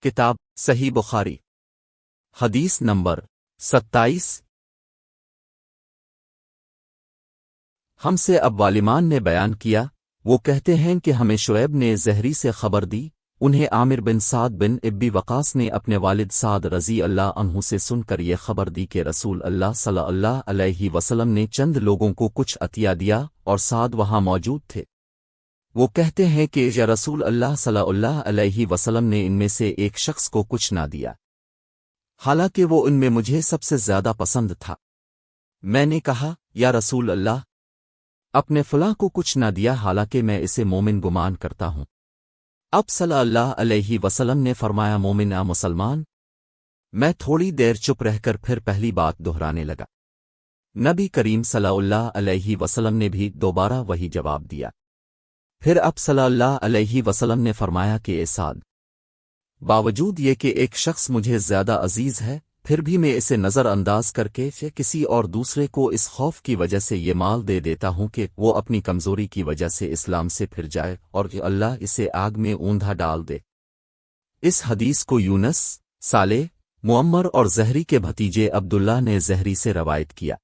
کتاب صحیح بخاری حدیث نمبر 27۔ ہم سے اب والمان نے بیان کیا، وہ کہتے ہیں کہ ہمیں شعیب نے زہری سے خبر دی، انہیں عامر بن سعد بن ابی وقاص نے اپنے والد سعد رضی اللہ عنہ سے سن کر یہ خبر دی کہ رسول اللہ صلی اللہ علیہ وسلم نے چند لوگوں کو کچھ عطیہ دیا اور سعد وہاں موجود تھے۔ وہ کہتے ہیں کہ یا رسول اللہ صلی اللہ علیہ وسلم نے ان میں سے ایک شخص کو کچھ نہ دیا، حالانکہ وہ ان میں مجھے سب سے زیادہ پسند تھا۔ میں نے کہا، یا رسول اللہ، اپنے فلاں کو کچھ نہ دیا حالانکہ میں اسے مومن گمان کرتا ہوں۔ اب صلی اللہ علیہ وسلم نے فرمایا، مومن مسلمان۔ میں تھوڑی دیر چپ رہ کر پھر پہلی بات دہرانے لگا۔ نبی کریم صلی اللہ علیہ وسلم نے بھی دوبارہ وہی جواب دیا۔ پھر اب صلی اللہ علیہ وسلم نے فرمایا کہ اے سعد، باوجود یہ کہ ایک شخص مجھے زیادہ عزیز ہے، پھر بھی میں اسے نظر انداز کر کے کسی اور دوسرے کو اس خوف کی وجہ سے یہ مال دے دیتا ہوں کہ وہ اپنی کمزوری کی وجہ سے اسلام سے پھر جائے اور اللہ اسے آگ میں اوندھا ڈال دے۔ اس حدیث کو یونس، صالح، معمر اور زہری کے بھتیجے عبداللہ نے زہری سے روایت کیا۔